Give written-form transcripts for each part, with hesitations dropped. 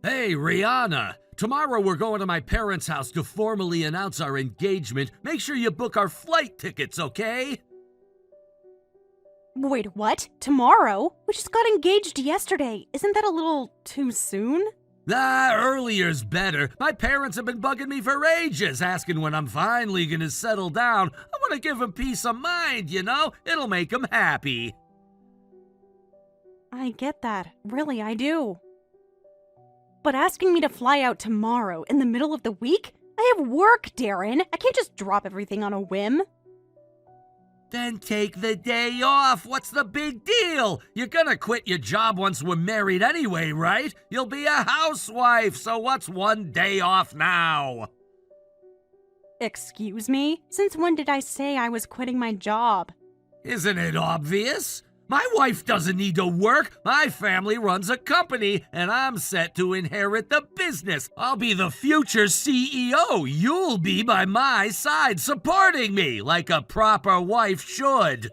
Hey, Rihanna. Tomorrow we're going to my parents' house to formally announce our engagement. Make sure you book our flight tickets, okay? Wait, what? Tomorrow? We just got engaged yesterday. Isn't that a little too soon? Earlier's better. My parents have been bugging me for ages, asking when I'm finally gonna settle down. I want to give them peace of mind, you know? It'll make them happy. I get that. Really, I do. But asking me to fly out tomorrow in the middle of the week? I have work, Darren. I can't just drop everything on a whim. Then take the day off. What's the big deal? You're gonna quit your job once we're married anyway, right? You'll be a housewife, so what's one day off now? Excuse me? Since when did I say I was quitting my job? Isn't it obvious? My wife doesn't need to work. My family runs a company, and I'm set to inherit the business. I'll be the future CEO. You'll be by my side, supporting me like a proper wife should.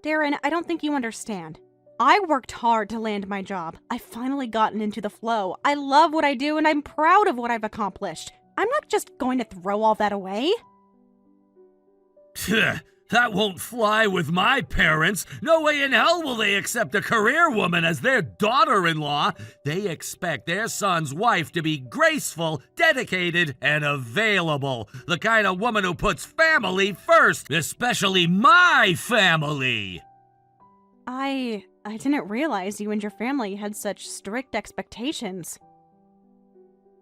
Darren, I don't think you understand. I worked hard to land my job. I've finally gotten into the flow. I love what I do, and I'm proud of what I've accomplished. I'm not just going to throw all that away. That won't fly with my parents. No way in hell will they accept a career woman as their daughter-in-law. They expect their son's wife to be graceful, dedicated, and available. The kind of woman who puts family first, especially my family. I didn't realize you and your family had such strict expectations.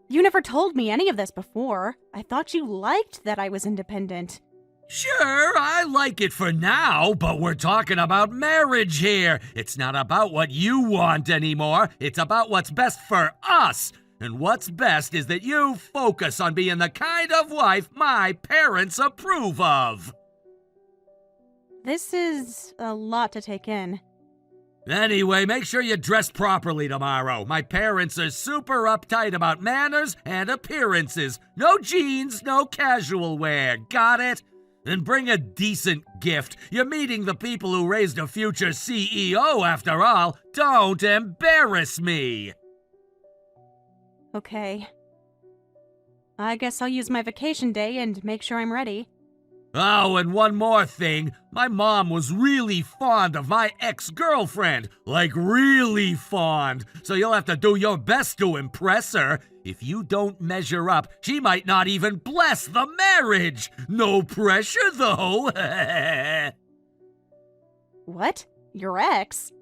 You never told me any of this before. I thought you liked that I was independent. Sure, I like it for now, but we're talking about marriage here. It's not about what you want anymore. It's about what's best for us. And what's best is that you focus on being the kind of wife my parents approve of. This is a lot to take in. Anyway, make sure you dress properly tomorrow. My parents are super uptight about manners and appearances. No jeans, no casual wear. Got it? And bring a decent gift. You're meeting the people who raised a future CEO, after all. Don't embarrass me. Okay. I guess I'll use my vacation day and make sure I'm ready. Oh, and one more thing. My mom was really fond of my ex-girlfriend. Like, really fond. So you'll have to do your best to impress her. If you don't measure up, she might not even bless the marriage. No pressure, though. What? Your ex?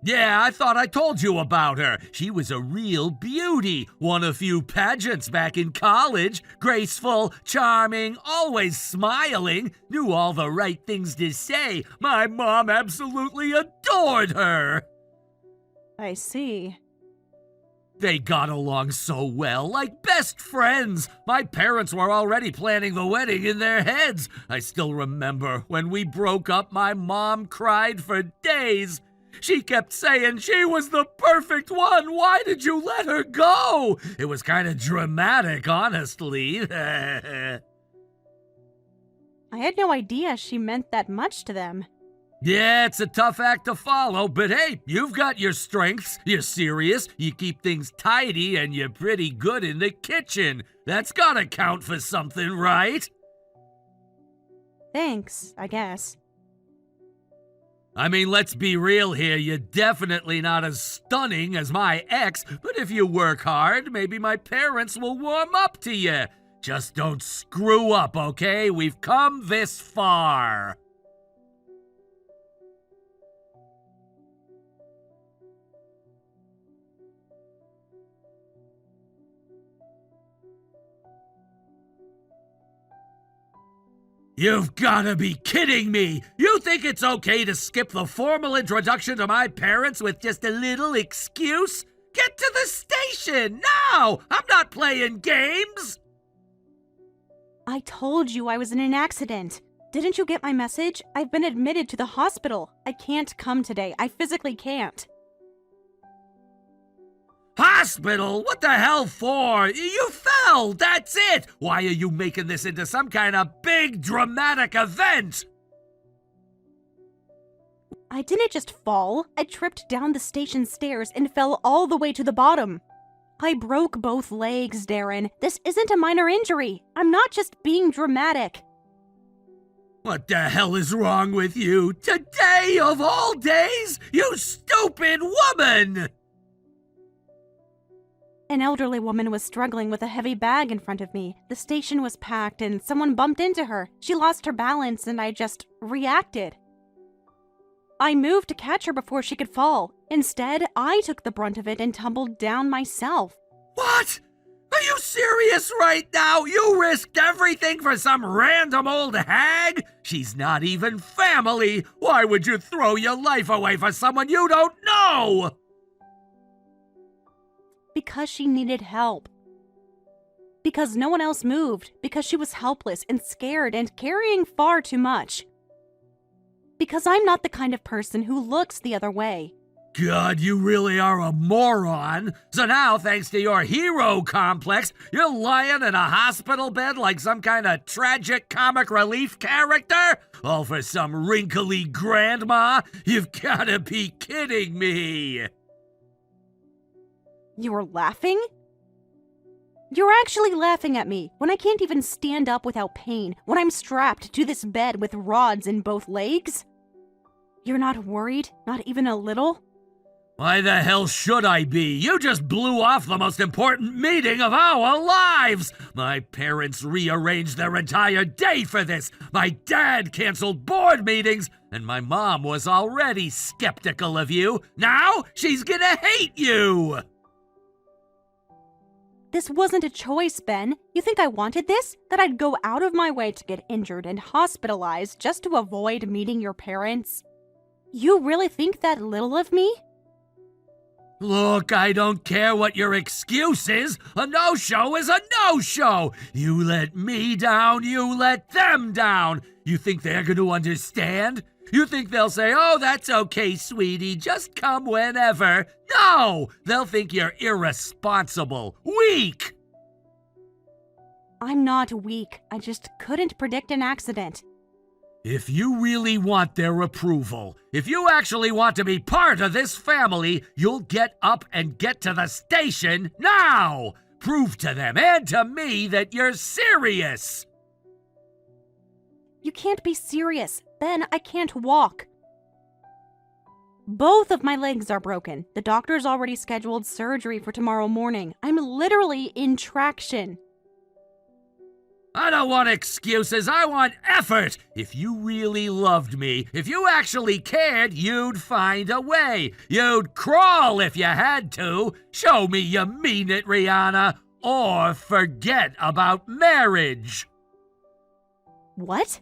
Yeah, I thought I told you about her. She was a real beauty. Won a few pageants back in college. Graceful, charming, always smiling. Knew all the right things to say. My mom absolutely adored her. I see. They got along so well, like best friends. My parents were already planning the wedding in their heads. I still remember when we broke up, my mom cried for days. She kept saying she was the perfect one. Why did you let her go? It was kind of dramatic, honestly. I had no idea she meant that much to them. Yeah, it's a tough act to follow, but hey, you've got your strengths. You're serious, you keep things tidy, and you're pretty good in the kitchen. That's gotta count for something, right? Thanks, I guess. I mean, let's be real here. You're definitely not as stunning as my ex, but if you work hard, maybe my parents will warm up to you. Just don't screw up, okay? We've come this far. You've gotta be kidding me! You think it's okay to skip the formal introduction to my parents with just a little excuse? Get to the station, now! I'm not playing games! I told you I was in an accident. Didn't you get my message? I've been admitted to the hospital. I can't come today. I physically can't. Hospital? What the hell for? You fell, that's it! Why are you making this into some kind of big dramatic event? I didn't just fall. I tripped down the station stairs and fell all the way to the bottom. I broke both legs, Darren. This isn't a minor injury. I'm not just being dramatic. What the hell is wrong with you? Today of all days? You stupid woman! An elderly woman was struggling with a heavy bag in front of me. The station was packed and someone bumped into her. She lost her balance and I just reacted. I moved to catch her before she could fall. Instead, I took the brunt of it and tumbled down myself. What? Are you serious right now? You risked everything for some random old hag? She's not even family. Why would you throw your life away for someone you don't know? Because she needed help. Because no one else moved. Because she was helpless and scared and carrying far too much. Because I'm not the kind of person who looks the other way. God, you really are a moron. So now, thanks to your hero complex, you're lying in a hospital bed like some kind of tragic comic relief character? All for some wrinkly grandma? You've gotta be kidding me. You're laughing? You're actually laughing at me when I can't even stand up without pain, when I'm strapped to this bed with rods in both legs? You're not worried? Not even a little? Why the hell should I be? You just blew off the most important meeting of our lives! My parents rearranged their entire day for this. My dad canceled board meetings, and my mom was already skeptical of you. Now she's gonna hate you! This wasn't a choice, Ben. You think I wanted this? That I'd go out of my way to get injured and hospitalized just to avoid meeting your parents? You really think that little of me? Look, I don't care what your excuse is. A no-show is a no-show. You let me down, you let them down. You think they're going to understand? You think they'll say, oh, that's okay, sweetie, just come whenever. No! They'll think you're irresponsible, weak. I'm not weak. I just couldn't predict an accident. If you really want their approval, if you actually want to be part of this family, you'll get up and get to the station now! Prove to them and to me that you're serious! You can't be serious. Ben, I can't walk. Both of my legs are broken. The doctor's already scheduled surgery for tomorrow morning. I'm literally in traction. I don't want excuses, I want effort! If you really loved me, if you actually cared, you'd find a way. You'd crawl if you had to. Show me you mean it, Rihanna. Or forget about marriage. What?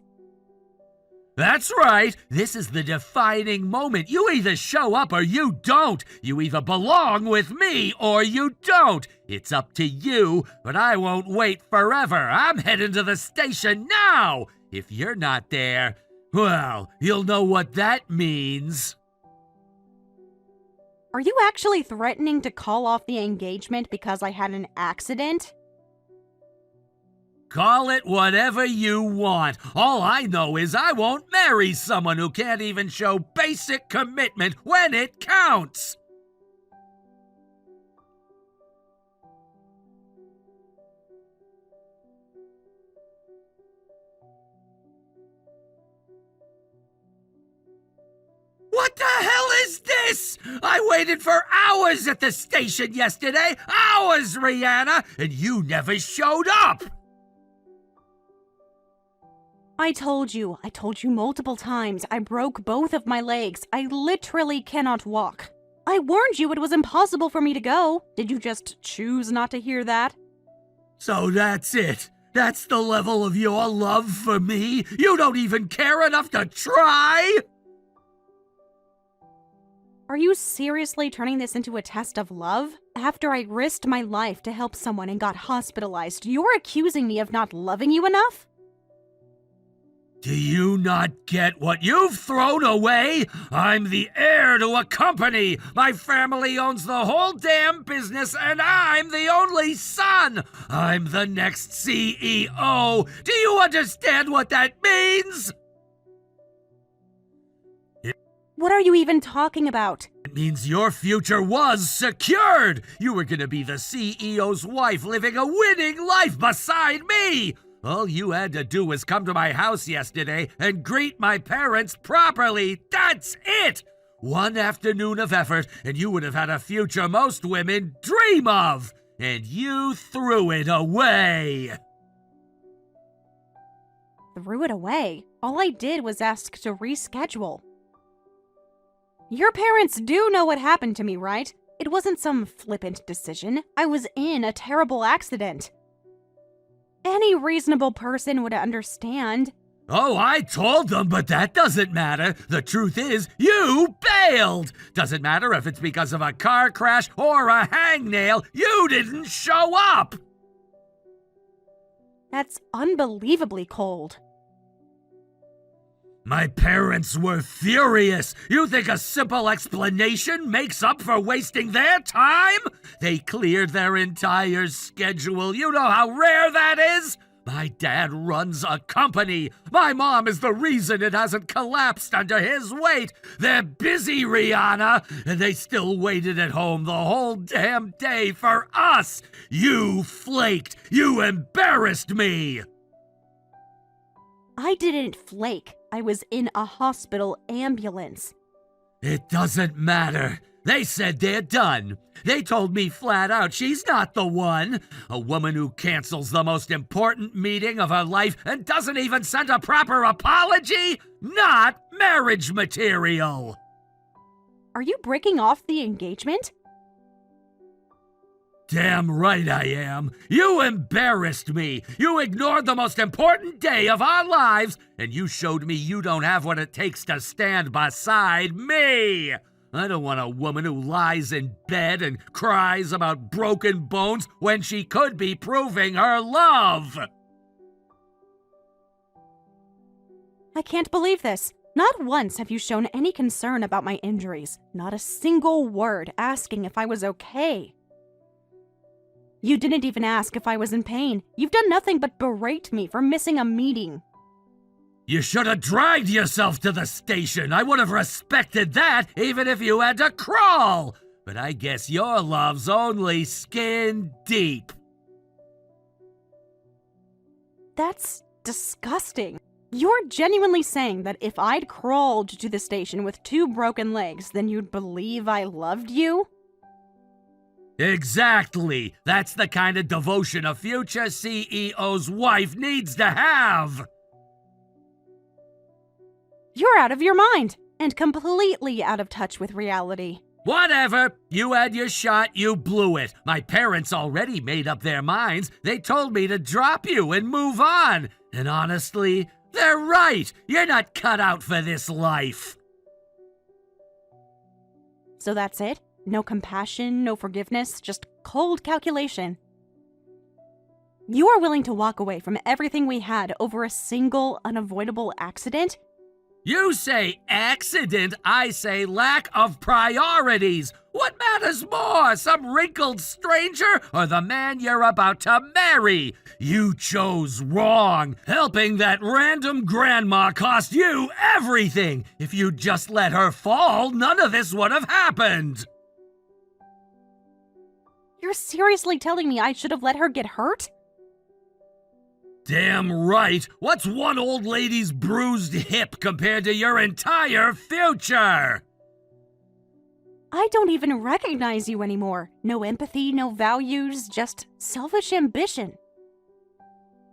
That's right. This is the defining moment. You either show up or you don't. You either belong with me or you don't. It's up to you, but I won't wait forever. I'm heading to the station now. If you're not there, well, you'll know what that means. Are you actually threatening to call off the engagement because I had an accident? Call it whatever you want. All I know is I won't marry someone who can't even show basic commitment when it counts. What the hell is this? I waited for hours at the station yesterday. Hours, Rihanna, and you never showed up. I told you multiple times. I broke both of my legs. I literally cannot walk. I warned you it was impossible for me to go. Did you just choose not to hear that? So that's it. That's the level of your love for me? You don't even care enough to try? Are you seriously turning this into a test of love? After I risked my life to help someone and got hospitalized, you're accusing me of not loving you enough? Do you not get what you've thrown away? I'm the heir to a company. My family owns the whole damn business, and I'm the only son. I'm the next CEO. Do you understand what that means? What are you even talking about? It means your future was secured! You were gonna be the CEO's wife living a winning life beside me! All you had to do was come to my house yesterday and greet my parents properly. That's it! One afternoon of effort, and you would have had a future most women dream of! And you threw it away! Threw it away? All I did was ask to reschedule. Your parents do know what happened to me, right? It wasn't some flippant decision. I was in a terrible accident. Any reasonable person would understand. Oh, I told them, but that doesn't matter. The truth is, you bailed! Doesn't matter if it's because of a car crash or a hangnail, you didn't show up! That's unbelievably cold. My parents were furious. You think a simple explanation makes up for wasting their time? They cleared their entire schedule. You know how rare that is? My dad runs a company. My mom is the reason it hasn't collapsed under his weight. They're busy, Rihanna, and they still waited at home the whole damn day for us. You flaked. You embarrassed me. I didn't flake. I was in a hospital ambulance. It doesn't matter. They said they're done. They told me flat out she's not the one. A woman who cancels the most important meeting of her life and doesn't even send a proper apology? Not marriage material. Are you breaking off the engagement? Damn right I am. You embarrassed me. You ignored the most important day of our lives, and you showed me you don't have what it takes to stand beside me. I don't want a woman who lies in bed and cries about broken bones when she could be proving her love. I can't believe this. Not once have you shown any concern about my injuries. Not a single word asking if I was okay. You didn't even ask if I was in pain. You've done nothing but berate me for missing a meeting. You should have dragged yourself to the station. I would have respected that even if you had to crawl. But I guess your love's only skin deep. That's disgusting. You're genuinely saying that if I'd crawled to the station with 2 broken legs, then you'd believe I loved you? Exactly. That's the kind of devotion a future CEO's wife needs to have. You're out of your mind and completely out of touch with reality. Whatever. You had your shot, you blew it. My parents already made up their minds. They told me to drop you and move on. And honestly, they're right. You're not cut out for this life. So that's it? No compassion, no forgiveness, just cold calculation. You are willing to walk away from everything we had over a single unavoidable accident? You say accident, I say lack of priorities. What matters more, some wrinkled stranger or the man you're about to marry? You chose wrong. Helping that random grandma cost you everything. If you'd just let her fall, none of this would have happened. You're seriously telling me I should have let her get hurt? Damn right. What's one old lady's bruised hip compared to your entire future? I don't even recognize you anymore. No empathy, no values, just selfish ambition.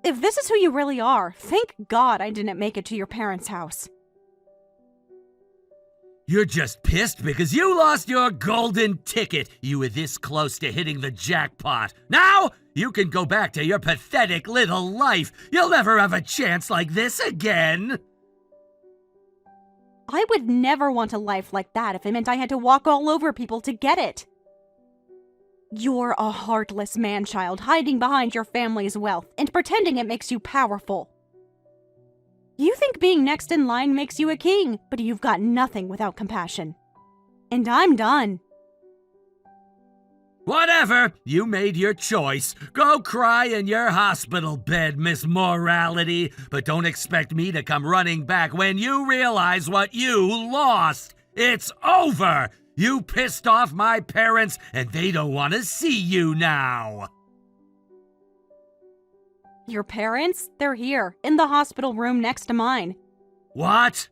If this is who you really are, thank God I didn't make it to your parents' house. You're just pissed because you lost your golden ticket. You were this close to hitting the jackpot. Now, you can go back to your pathetic little life. You'll never have a chance like this again. I would never want a life like that if it meant I had to walk all over people to get it. You're a heartless man-child hiding behind your family's wealth and pretending it makes you powerful. You think being next in line makes you a king, but you've got nothing without compassion. And I'm done. Whatever, you made your choice. Go cry in your hospital bed, Miss Morality. But don't expect me to come running back when you realize what you lost. It's over! You pissed off my parents, and they don't want to see you now! Your parents? They're here, in the hospital room next to mine. What?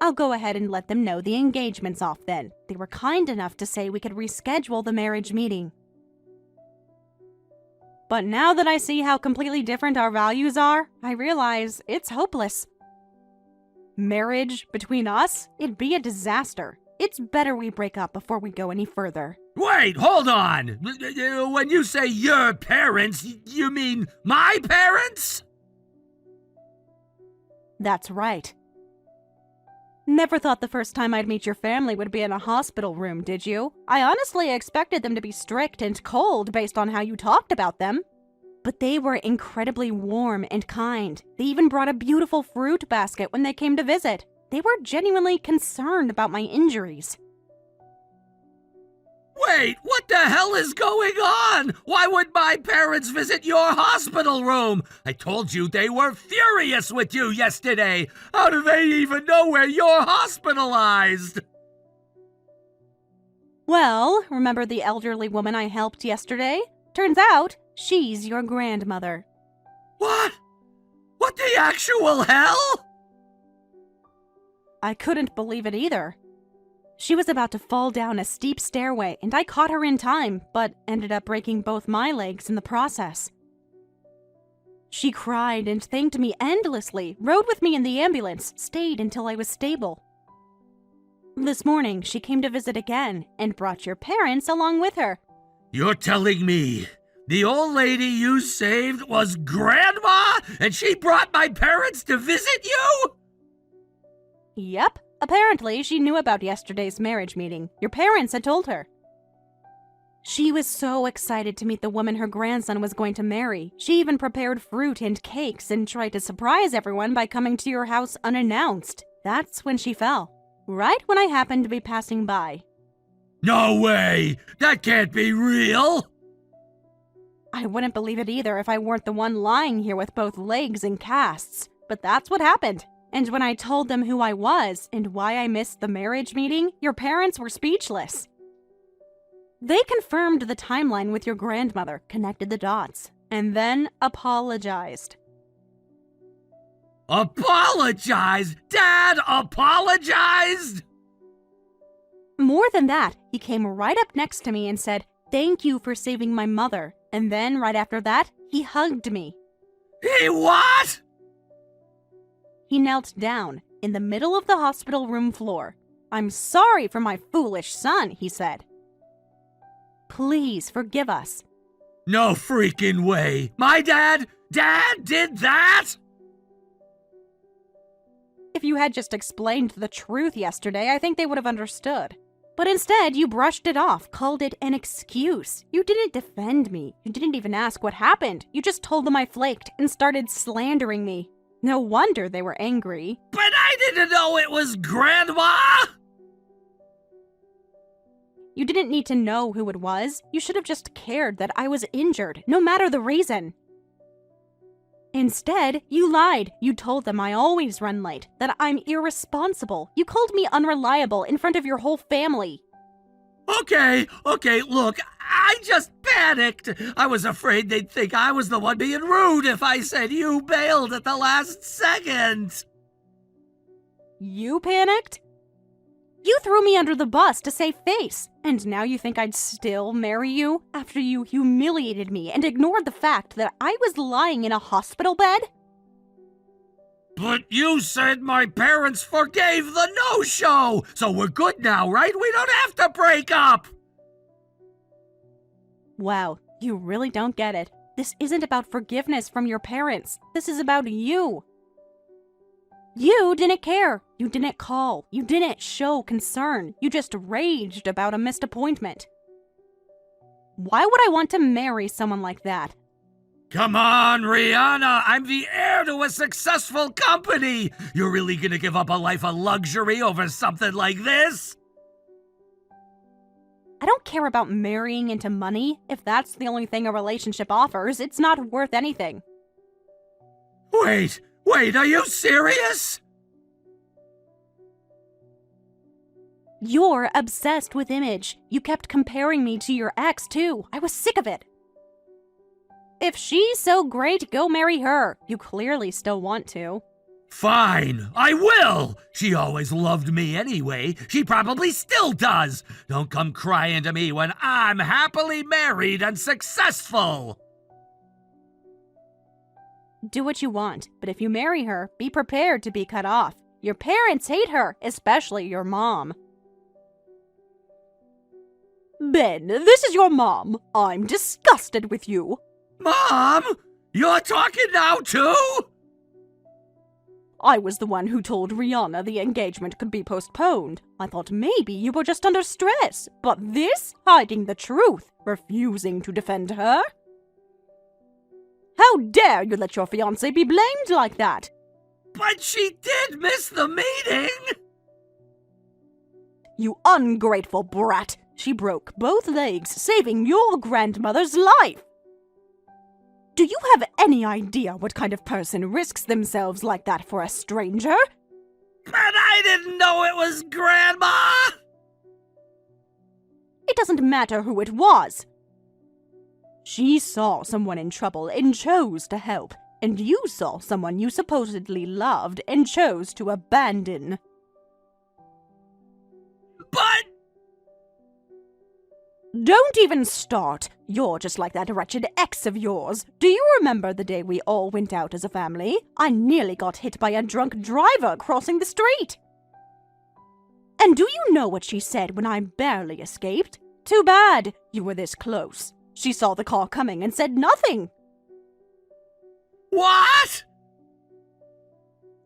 I'll go ahead and let them know the engagement's off then. They were kind enough to say we could reschedule the marriage meeting. But now that I see how completely different our values are, I realize it's hopeless. Marriage between us? It'd be a disaster. It's better we break up before we go any further. Wait, hold on! When you say your parents, you mean my parents? That's right. Never thought the first time I'd meet your family would be in a hospital room, did you? I honestly expected them to be strict and cold based on how you talked about them. But they were incredibly warm and kind. They even brought a beautiful fruit basket when they came to visit. They were genuinely concerned about my injuries. Wait, what the hell is going on? Why would my parents visit your hospital room? I told you they were furious with you yesterday. How do they even know where you're hospitalized? Well, remember the elderly woman I helped yesterday? Turns out, she's your grandmother. What? What the actual hell? I couldn't believe it either. She was about to fall down a steep stairway, and I caught her in time, but ended up breaking both my legs in the process. She cried and thanked me endlessly, rode with me in the ambulance, stayed until I was stable. This morning, she came to visit again, and brought your parents along with her. You're telling me the old lady you saved was Grandma, and she brought my parents to visit you? Yep. Apparently, she knew about yesterday's marriage meeting. Your parents had told her. She was so excited to meet the woman her grandson was going to marry. She even prepared fruit and cakes and tried to surprise everyone by coming to your house unannounced. That's when she fell. Right when I happened to be passing by. No way! That can't be real! I wouldn't believe it either if I weren't the one lying here with both legs in casts. But that's what happened. And when I told them who I was and why I missed the marriage meeting, your parents were speechless. They confirmed the timeline with your grandmother, connected the dots, and then apologized. Apologized? Dad apologized? More than that, he came right up next to me and said, "Thank you for saving my mother." And then, right after that, he hugged me. He what? He knelt down in the middle of the hospital room floor. "I'm sorry for my foolish son," he said. "Please forgive us." No freaking way. My dad did that? If you had just explained the truth yesterday, I think they would have understood. But instead, you brushed it off, called it an excuse. You didn't defend me. You didn't even ask what happened. You just told them I flaked and started slandering me. No wonder they were angry. But I didn't know it was Grandma! You didn't need to know who it was. You should have just cared that I was injured, no matter the reason. Instead, you lied. You told them I always run late, that I'm irresponsible. You called me unreliable in front of your whole family. Okay, look, I just panicked. I was afraid they'd think I was the one being rude if I said you bailed at the last second. You panicked? You threw me under the bus to save face, and now you think I'd still marry you after you humiliated me and ignored the fact that I was lying in a hospital bed? But you said my parents forgave the no-show, so we're good now, right? We don't have to break up! Wow, you really don't get it. This isn't about forgiveness from your parents. This is about you. You didn't care. You didn't call. You didn't show concern. You just raged about a missed appointment. Why would I want to marry someone like that? Come on, Rihanna! I'm the heir to a successful company! You're really gonna give up a life of luxury over something like this? I don't care about marrying into money. If that's the only thing a relationship offers, it's not worth anything. Wait, are you serious? You're obsessed with image. You kept comparing me to your ex, too. I was sick of it. If she's so great, go marry her. You clearly still want to. Fine, I will! She always loved me anyway. She probably still does. Don't come crying to me when I'm happily married and successful. Do what you want, but if you marry her, be prepared to be cut off. Your parents hate her, especially your mom. Ben, this is your mom. I'm disgusted with you. Mom, you're talking now too? I was the one who told Rihanna the engagement could be postponed. I thought maybe you were just under stress, but this, hiding the truth, refusing to defend her? How dare you let your fiancé be blamed like that? But she did miss the meeting! You ungrateful brat! She broke both legs, saving your grandmother's life! Do you have any idea what kind of person risks themselves like that for a stranger? But I didn't know it was Grandma! It doesn't matter who it was. She saw someone in trouble and chose to help, and you saw someone you supposedly loved and chose to abandon. But... Don't even start. You're just like that wretched ex of yours. Do you remember the day we all went out as a family? I nearly got hit by a drunk driver crossing the street. And do you know what she said when I barely escaped? Too bad you were this close. She saw the car coming and said nothing. What?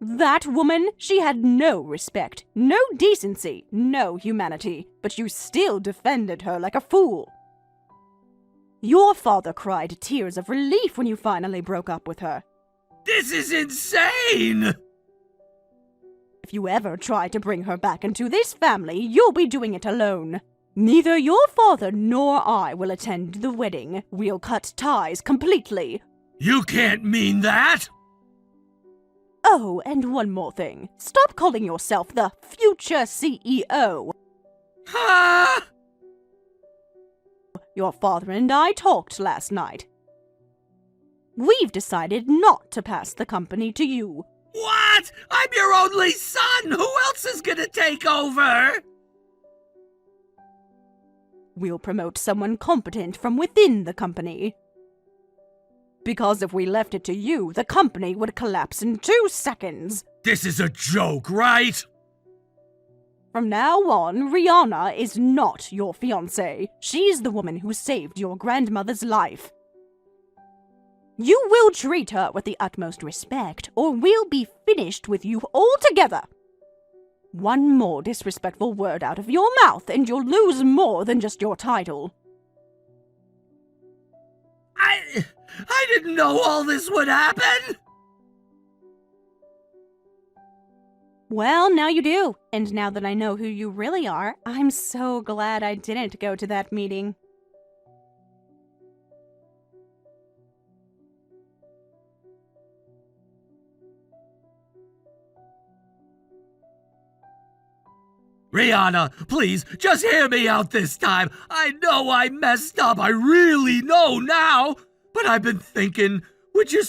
That woman, she had no respect, no decency, no humanity, but you still defended her like a fool. Your father cried tears of relief when you finally broke up with her. This is insane! If you ever try to bring her back into this family, you'll be doing it alone. Neither your father nor I will attend the wedding. We'll cut ties completely. You can't mean that! Oh, and one more thing. Stop calling yourself the future CEO. Huh? Your father and I talked last night. We've decided not to pass the company to you. What? I'm your only son! Who else is gonna take over? We'll promote someone competent from within the company. Because if we left it to you, the company would collapse in 2 seconds. This is a joke, right? From now on, Rihanna is not your fiancé. She's the woman who saved your grandmother's life. You will treat her with the utmost respect, or we'll be finished with you altogether. One more disrespectful word out of your mouth, and you'll lose more than just your title. I didn't know all this would happen! Well, now you do. And now that I know who you really are, I'm so glad I didn't go to that meeting. Rihanna, please, just hear me out this time. I know I messed up, I really know now. But I've been thinking, would you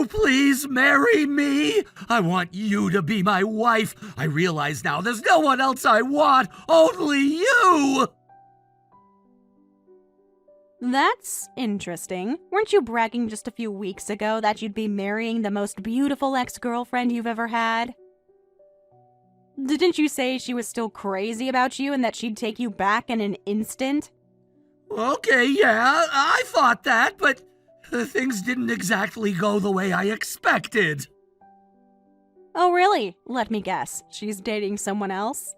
please marry me? I want you to be my wife. I realize now there's no one else I want, only you. That's interesting. Weren't you bragging just a few weeks ago that you'd be marrying the most beautiful ex-girlfriend you've ever had? Didn't you say she was still crazy about you and that she'd take you back in an instant? Okay, yeah, I thought that, but things didn't exactly go the way I expected. Oh, really? Let me guess. She's dating someone else?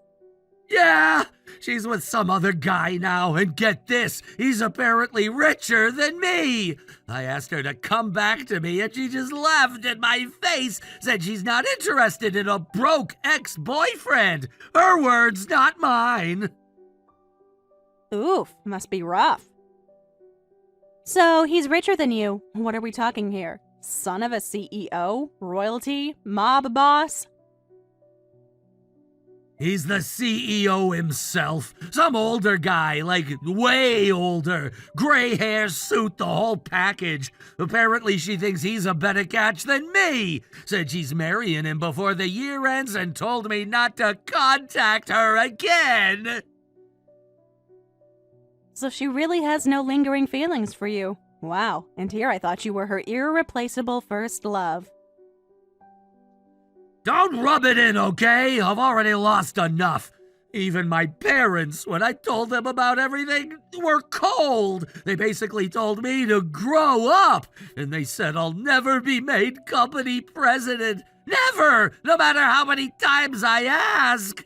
Yeah, she's with some other guy now, and get this, he's apparently richer than me. I asked her to come back to me, and she just laughed in my face, said she's not interested in a broke ex-boyfriend. Her words, not mine. Oof, must be rough. So, he's richer than you. What are we talking here? Son of a CEO? Royalty? Mob boss? He's the CEO himself. Some older guy, like way older. Gray hair, suit, the whole package. Apparently she thinks he's a better catch than me. Said she's marrying him before the year ends and told me not to contact her again. So she really has no lingering feelings for you. Wow, and here I thought you were her irreplaceable first love. Don't rub it in, okay? I've already lost enough. Even my parents, when I told them about everything, were cold. They basically told me to grow up. And they said I'll never be made company president. Never! No matter how many times I ask.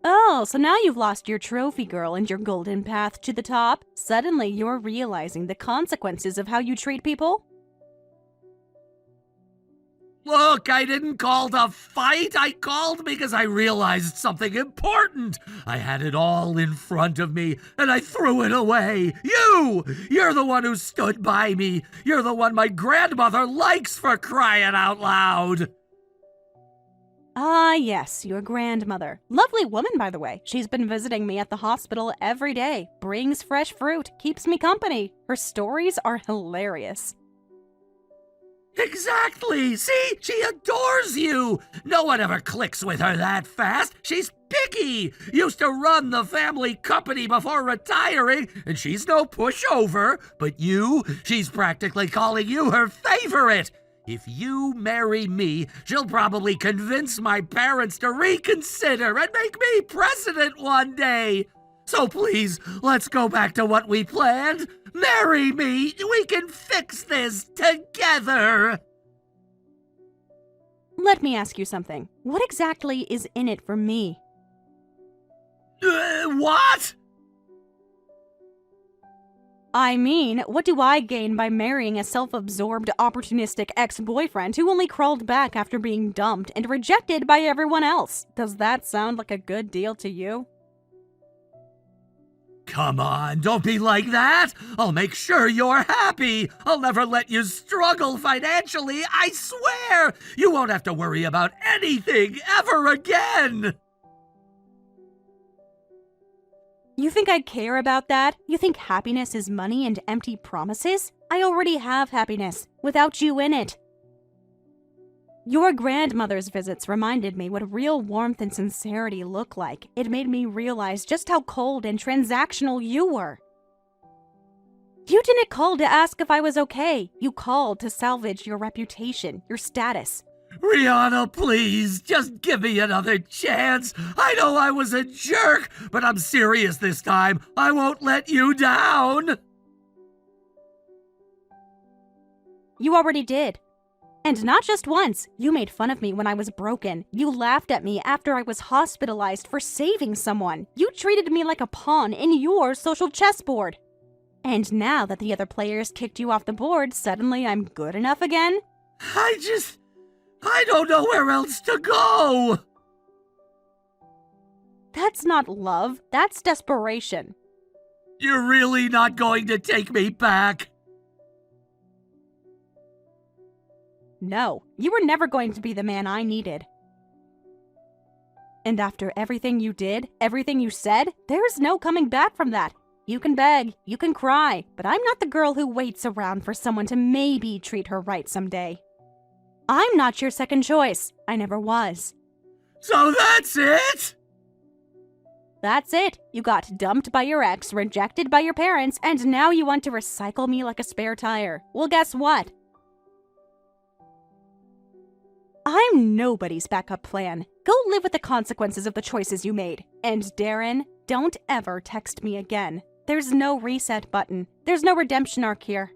Oh, so now you've lost your trophy girl and your golden path to the top? Suddenly you're realizing the consequences of how you treat people? Look, I didn't call to fight. I called because I realized something important. I had it all in front of me, and I threw it away. You're the one who stood by me. You're the one my grandmother likes, for crying out loud. Ah, yes, your grandmother. Lovely woman, by the way. She's been visiting me at the hospital every day, brings fresh fruit, keeps me company. Her stories are hilarious. Exactly! See? She adores you! No one ever clicks with her that fast. She's picky! Used to run the family company before retiring, and she's no pushover. But she's practically calling you her favorite. If you marry me, she'll probably convince my parents to reconsider and make me president one day. So please, let's go back to what we planned. Marry me! We can fix this together! Let me ask you something. What exactly is in it for me? What? I mean, what do I gain by marrying a self-absorbed, opportunistic ex-boyfriend who only crawled back after being dumped and rejected by everyone else? Does that sound like a good deal to you? Come on, don't be like that. I'll make sure you're happy. I'll never let you struggle financially, I swear. You won't have to worry about anything ever again. You think I'd care about that? You think happiness is money and empty promises? I already have happiness, without you in it. Your grandmother's visits reminded me what real warmth and sincerity look like. It made me realize just how cold and transactional you were. You didn't call to ask if I was okay. You called to salvage your reputation, your status. Rihanna, please, just give me another chance. I know I was a jerk, but I'm serious this time. I won't let you down. You already did. And not just once. You made fun of me when I was broken. You laughed at me after I was hospitalized for saving someone. You treated me like a pawn in your social chessboard. And now that the other players kicked you off the board, suddenly I'm good enough again? I don't know where else to go. That's not love. That's desperation. You're really not going to take me back? No, you were never going to be the man I needed. And after everything you did, everything you said, there's no coming back from that. You can beg, you can cry, but I'm not the girl who waits around for someone to maybe treat her right someday. I'm not your second choice. I never was. So that's it? That's it. You got dumped by your ex, rejected by your parents, and now you want to recycle me like a spare tire. Well, guess what? I'm nobody's backup plan. Go live with the consequences of the choices you made. And Darren, don't ever text me again. There's no reset button. There's no redemption arc here.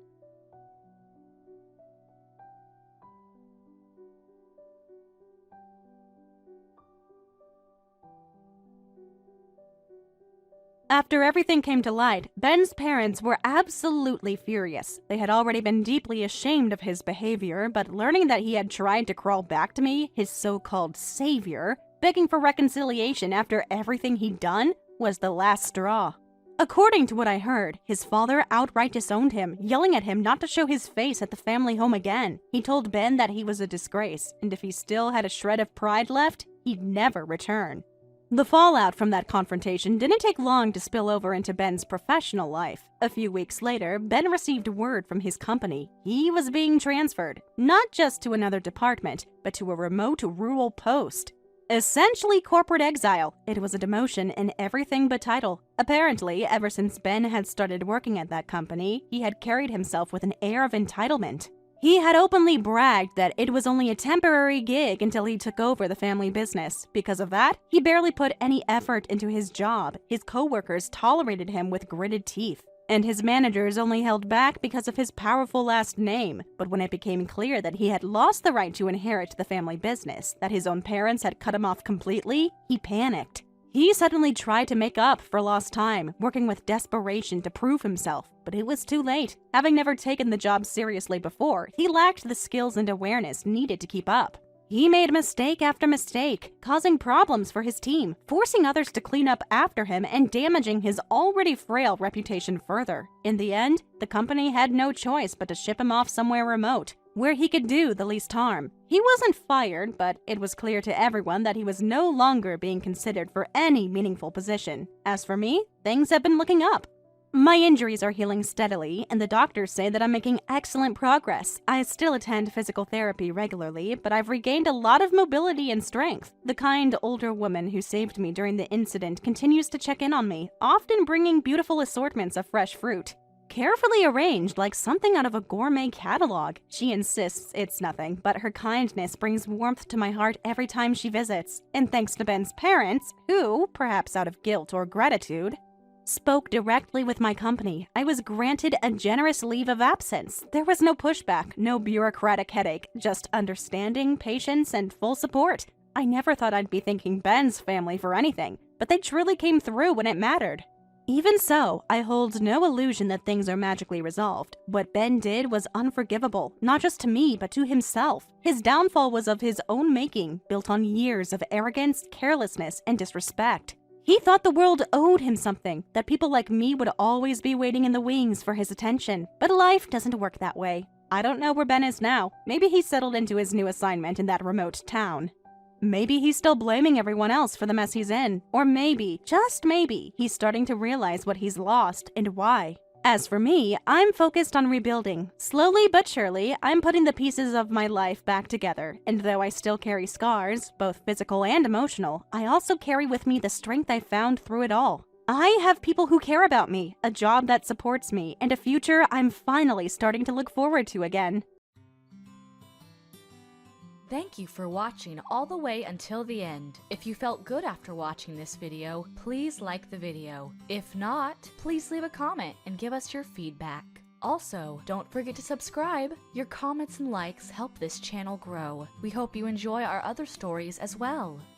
After everything came to light, Ben's parents were absolutely furious. They had already been deeply ashamed of his behavior, but learning that he had tried to crawl back to me, his so-called savior, begging for reconciliation after everything he'd done, was the last straw. According to what I heard, his father outright disowned him, yelling at him not to show his face at the family home again. He told Ben that he was a disgrace, and if he still had a shred of pride left, he'd never return. The fallout from that confrontation didn't take long to spill over into Ben's professional life. A few weeks later, Ben received word from his company. He was being transferred, not just to another department, but to a remote rural post. Essentially corporate exile. It was a demotion in everything but title. Apparently, ever since Ben had started working at that company, he had carried himself with an air of entitlement. He had openly bragged that it was only a temporary gig until he took over the family business. Because of that, he barely put any effort into his job. His coworkers tolerated him with gritted teeth, and his managers only held back because of his powerful last name. But when it became clear that he had lost the right to inherit the family business, that his own parents had cut him off completely, he panicked. He suddenly tried to make up for lost time, working with desperation to prove himself, but it was too late. Having never taken the job seriously before, he lacked the skills and awareness needed to keep up. He made mistake after mistake, causing problems for his team, forcing others to clean up after him and damaging his already frail reputation further. In the end, the company had no choice but to ship him off somewhere remote, where he could do the least harm. He wasn't fired, but it was clear to everyone that he was no longer being considered for any meaningful position. As for me, things have been looking up. My injuries are healing steadily, and the doctors say that I'm making excellent progress. I still attend physical therapy regularly, but I've regained a lot of mobility and strength. The kind older woman who saved me during the incident continues to check in on me, often bringing beautiful assortments of fresh fruit. Carefully arranged like something out of a gourmet catalog. She insists it's nothing, but her kindness brings warmth to my heart every time she visits. And thanks to Ben's parents, who, perhaps out of guilt or gratitude, spoke directly with my company, I was granted a generous leave of absence. There was no pushback, no bureaucratic headache, just understanding, patience, and full support. I never thought I'd be thanking Ben's family for anything, but they truly came through when it mattered. Even so, I hold no illusion that things are magically resolved. What Ben did was unforgivable, not just to me, but to himself. His downfall was of his own making, built on years of arrogance, carelessness, and disrespect. He thought the world owed him something, that people like me would always be waiting in the wings for his attention. But life doesn't work that way. I don't know where Ben is now. Maybe he settled into his new assignment in that remote town. Maybe he's still blaming everyone else for the mess he's in. Or maybe, just maybe, he's starting to realize what he's lost and why. As for me, I'm focused on rebuilding. Slowly but surely, I'm putting the pieces of my life back together. And though I still carry scars, both physical and emotional, I also carry with me the strength I found through it all. I have people who care about me, a job that supports me, and a future I'm finally starting to look forward to again. Thank you for watching all the way until the end. If you felt good after watching this video, please like the video. If not, please leave a comment and give us your feedback. Also, don't forget to subscribe. Your comments and likes help this channel grow. We hope you enjoy our other stories as well.